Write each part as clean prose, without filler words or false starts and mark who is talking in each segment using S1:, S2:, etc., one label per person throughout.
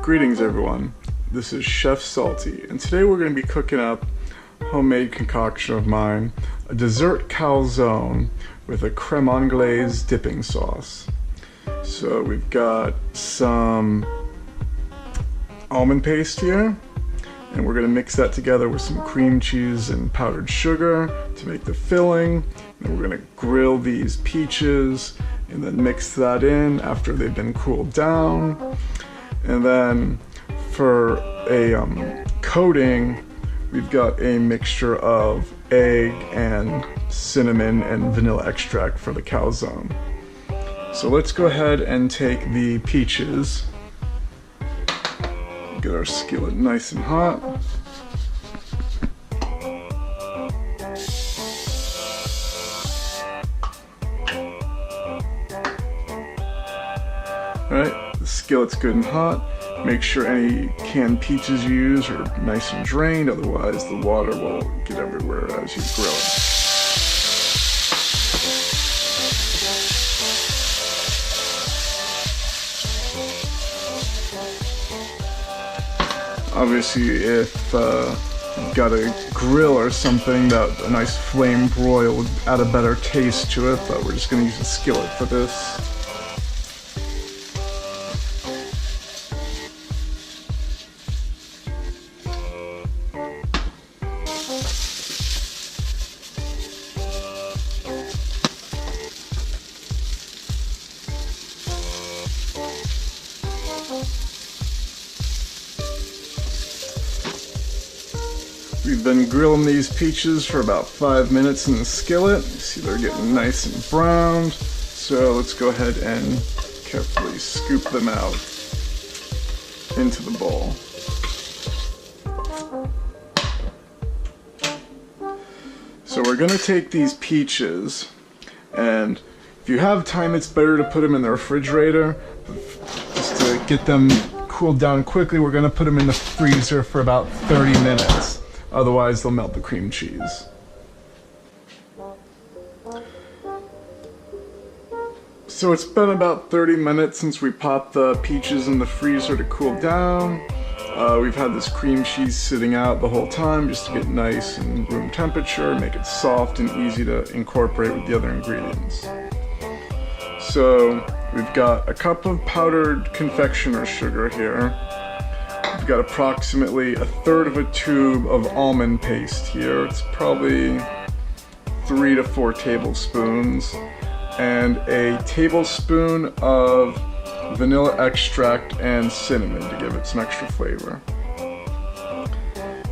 S1: Greetings everyone, this is Chef Salty, and today we're going to be cooking up a homemade concoction of mine, a dessert calzone with a creme anglaise dipping sauce. So we've got some almond paste here, and we're going to mix that together with some cream cheese and powdered sugar to make the filling. And we're going to grill these peaches and then mix that in after they've been cooled down. And then for a coating, we've got a mixture of egg and cinnamon and vanilla extract for the calzone. So let's go ahead and take the peaches, get our skillet nice and hot. Alright, the skillet's good and hot. Make sure any canned peaches you use are nice and drained, otherwise the water will get everywhere as you grill it. Obviously, if you've got a grill or something, that a nice flame broil would add a better taste to it, but we're just going to use a skillet for this. We've been grilling these peaches for about 5 minutes in the skillet. You see they're getting nice and browned. So let's go ahead and carefully scoop them out into the bowl. So we're gonna take these peaches, and if you have time, it's better to put them in the refrigerator. Just to get them cooled down quickly, we're gonna put them in the freezer for about 30 minutes. Otherwise, they'll melt the cream cheese. So it's been about 30 minutes since we popped the peaches in the freezer to cool down. We've had this cream cheese sitting out the whole time just to get nice and room temperature, make it soft and easy to incorporate with the other ingredients. So we've got a cup of powdered confectioners sugar here. We've got approximately 1/3 of a tube of almond paste here. It's probably 3 to 4 tablespoons, and a tablespoon of vanilla extract and cinnamon to give it some extra flavor.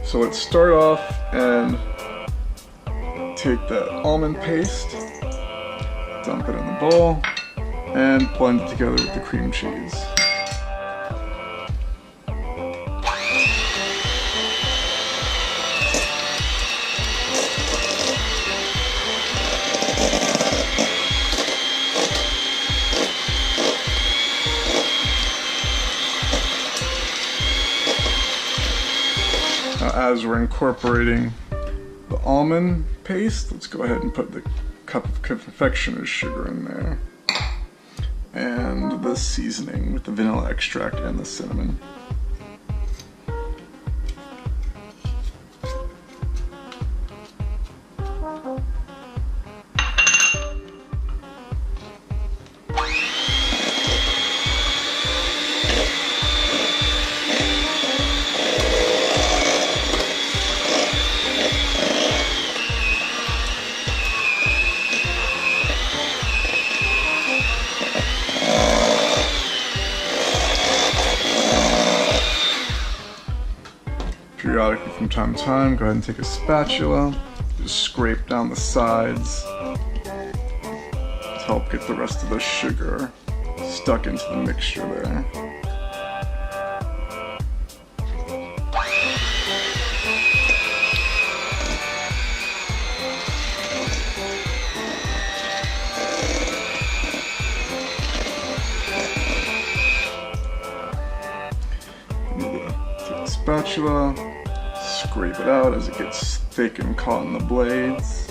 S1: So let's start off and take that almond paste, dump it in the bowl, and blend it together with the cream cheese. Now, as we're incorporating the almond paste, let's go ahead and put the cup of confectioner's sugar in there, and the seasoning with the vanilla extract and the cinnamon. Periodically from time to time, go ahead and take a spatula, just scrape down the sides to help get the rest of the sugar stuck into the mixture there. Take a spatula, scrape it out as it gets thick and caught in the blades.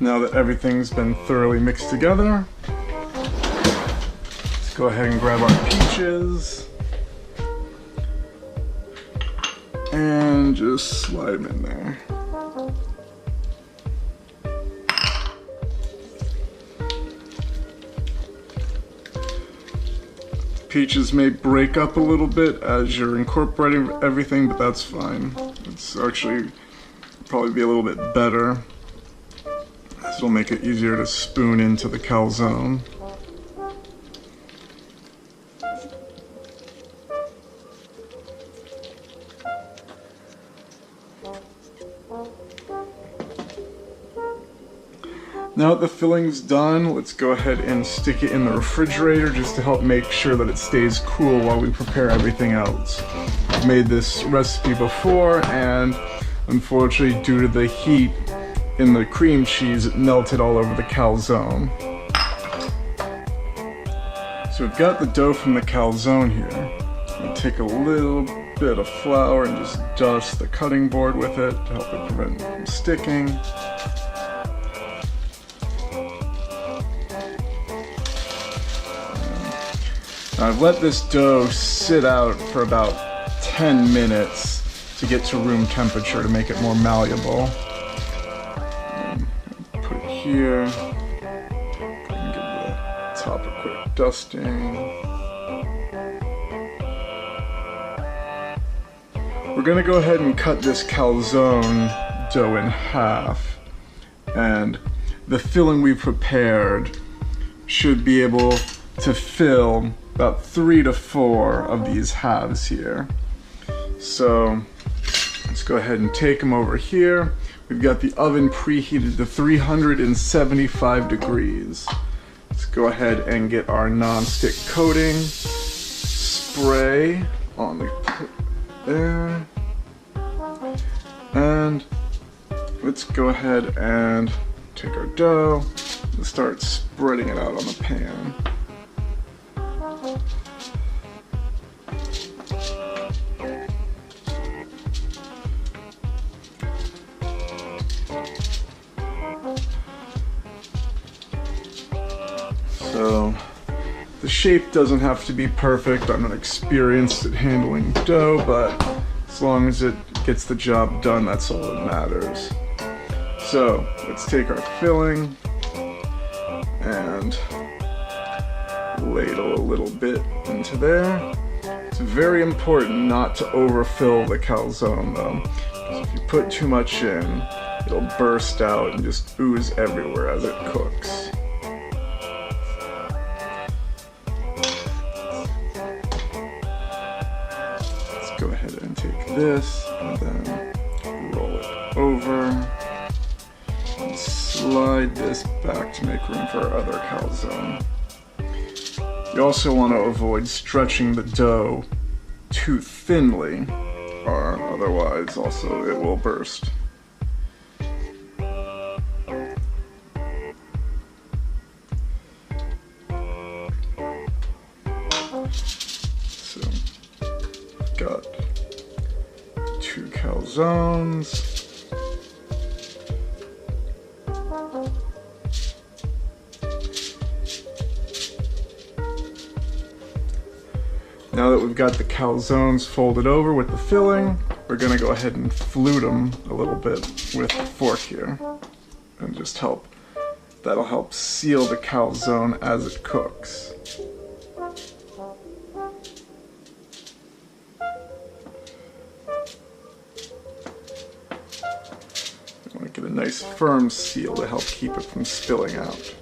S1: Now that everything's been thoroughly mixed together, let's go ahead and grab our peaches and just slide them in there. Peaches may break up a little bit as you're incorporating everything, but that's fine. It's actually probably be a little bit better. This will make it easier to spoon into the calzone. Now that the filling's done, let's go ahead and stick it in the refrigerator just to help make sure that it stays cool while we prepare everything else. I've made this recipe before, and unfortunately, due to the heat in the cream cheese, it melted all over the calzone. So we've got the dough from the calzone here. I'll take a little bit of flour and just dust the cutting board with it to help it prevent it from sticking. I've let this dough sit out for about 10 minutes to get to room temperature to make it more malleable. Put it here. Give the top a quick dusting. We're going to go ahead and cut this calzone dough in half. And the filling we prepared should be able to fill about 3 to 4 of these halves here. So let's go ahead and take them over here. We've got the oven preheated to 375 degrees. Let's go ahead and get our non-stick coating, spray on the there, and let's go ahead and take our dough and start spreading it out on the pan. So the shape doesn't have to be perfect. I'm not experienced at handling dough, but as long as it gets the job done, that's all that matters. So let's take our filling and ladle a little bit into there. It's very important not to overfill the calzone though, because if you put too much in, it'll burst out and just ooze everywhere as it cooks. Let's go ahead and take this and then roll it over and slide this back to make room for our other calzone. You also want to avoid stretching the dough too thinly, or otherwise also it will burst. So, got 2 calzones. Now that we've got the calzones folded over with the filling, we're going to go ahead and flute them a little bit with the fork here. And just that'll help seal the calzone as it cooks. You want to get a nice firm seal to help keep it from spilling out.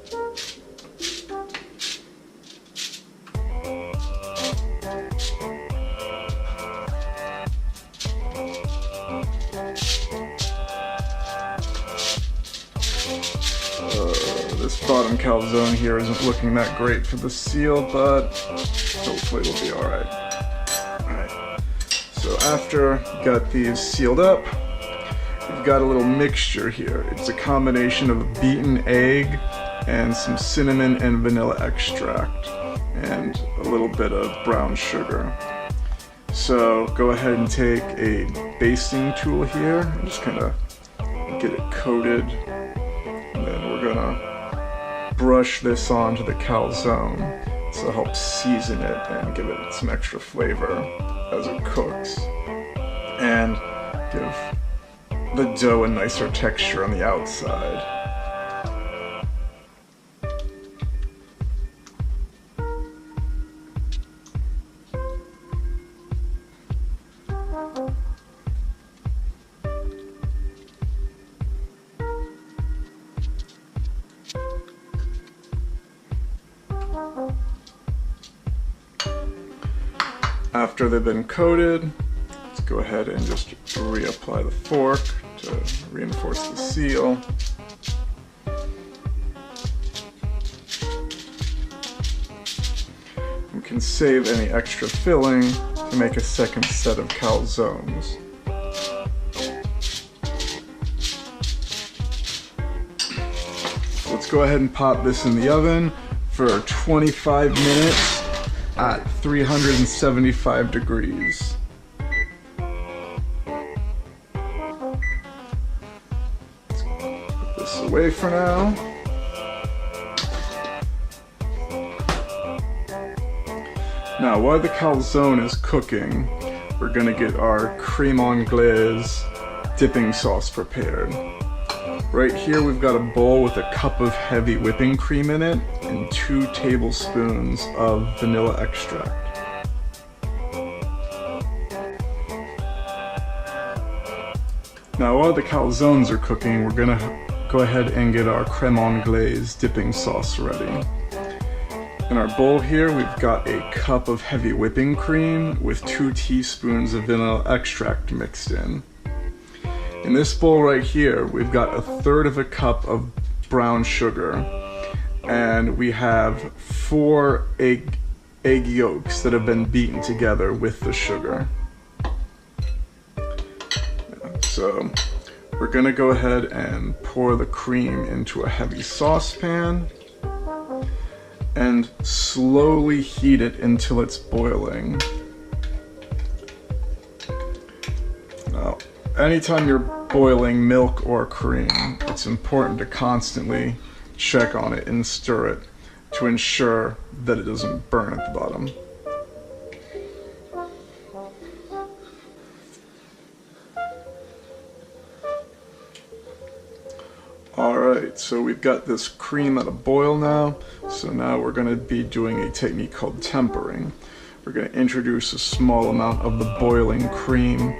S1: This bottom calzone here isn't looking that great for the seal, but hopefully it'll be alright. Alright, so after you've got these sealed up, we've got a little mixture here. It's a combination of a beaten egg and some cinnamon and vanilla extract and a little bit of brown sugar. So go ahead and take a basting tool here and just kind of get it coated, and then we're brush this onto the calzone to help season it and give it some extra flavor as it cooks, and give the dough a nicer texture on the outside. After they've been coated, let's go ahead and just reapply the fork to reinforce the seal. We can save any extra filling to make a second set of calzones. Let's go ahead and pop this in the oven for 25 minutes at 375 degrees. Let's put this away for now. Now, while the calzone is cooking, we're gonna get our Creme Anglaise dipping sauce prepared. Right here we've got a bowl with a cup of heavy whipping cream in it and 2 tablespoons of vanilla extract. Now while the calzones are cooking, we're gonna go ahead and get our Creme Anglaise dipping sauce ready. In our bowl here we've got a cup of heavy whipping cream with 2 teaspoons of vanilla extract mixed in. In this bowl right here, we've got 1/3 of a cup of brown sugar, and we have 4 egg yolks that have been beaten together with the sugar. So we're gonna go ahead and pour the cream into a heavy saucepan and slowly heat it until it's boiling. Now, anytime you're boiling milk or cream, it's important to constantly check on it and stir it to ensure that it doesn't burn at the bottom. Alright, so we've got this cream at a boil now, so now we're going to be doing a technique called tempering. We're going to introduce a small amount of the boiling cream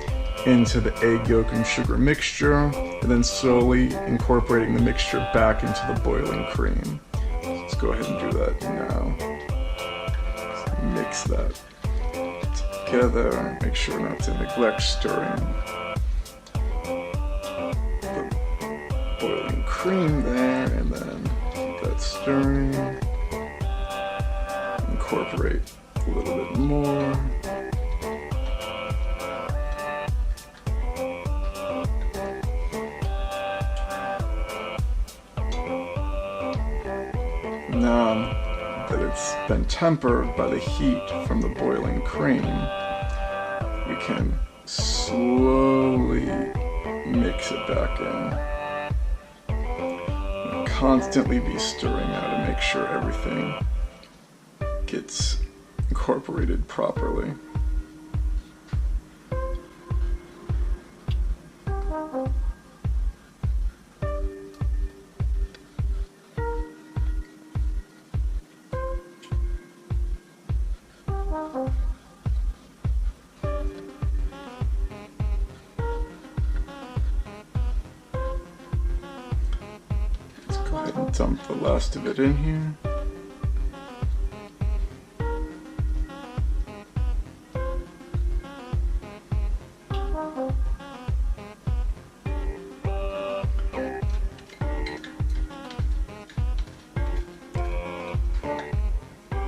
S1: into the egg yolk and sugar mixture, and then slowly incorporating the mixture back into the boiling cream. Let's go ahead and do that now. Just mix that together, make sure not to neglect stirring the boiling cream there, and then keep that stirring. Incorporate a little bit more. Now that it's been tempered by the heat from the boiling cream, we can slowly mix it back in. And constantly be stirring now to make sure everything gets incorporated properly. Go ahead and dump the last of it in here.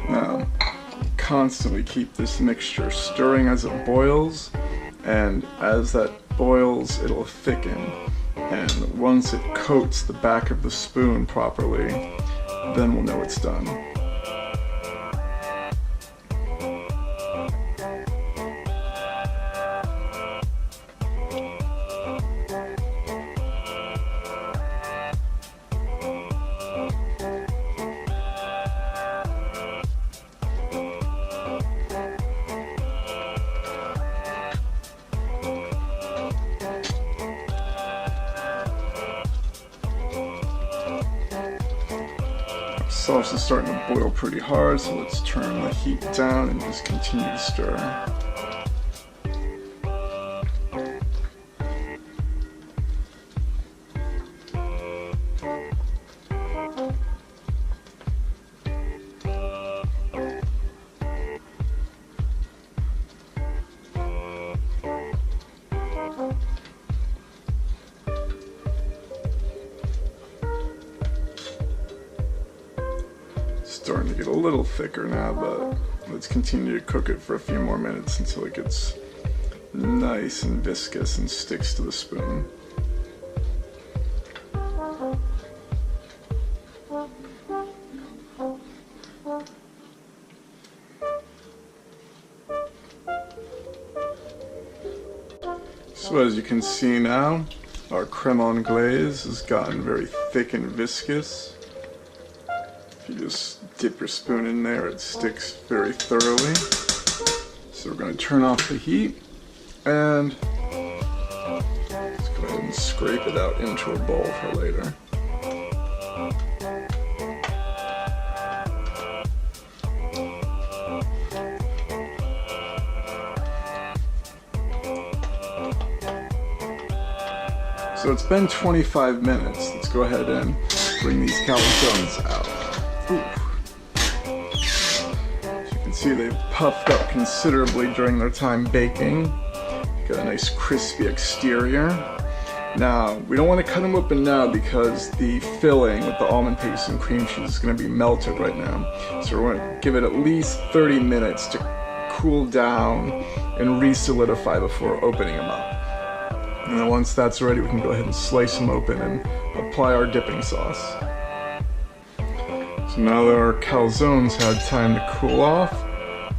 S1: Now, constantly keep this mixture stirring as it boils, and as that boils, it'll thicken. And once it coats the back of the spoon properly, then we'll know it's done. sauce is starting to boil pretty hard, so let's turn the heat down and just continue to stir. Starting to get a little thicker now, but let's continue to cook it for a few more minutes until it gets nice and viscous and sticks to the spoon. So as you can see now, our creme anglaise has gotten very thick and viscous. If you just dip your spoon in there, it sticks very thoroughly. So we're going to turn off the heat and let's go ahead and scrape it out into a bowl for later. So it's been 25 minutes. Let's go ahead and bring these calzones out. Ooh. As you can see, they've puffed up considerably during their time baking. Got a nice crispy exterior. Now, we don't want to cut them open now because the filling with the almond paste and cream cheese is going to be melted right now. So we're going to give it at least 30 minutes to cool down and re-solidify before opening them up. And then once that's ready, we can go ahead and slice them open and apply our dipping sauce. So now that our calzones had time to cool off,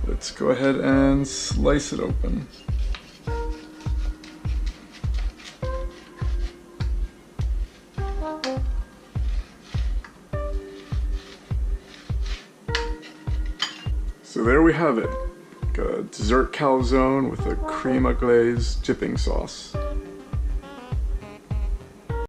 S1: let's go ahead and slice it open. So there we have it. Got a dessert calzone with a creme anglaise dipping sauce.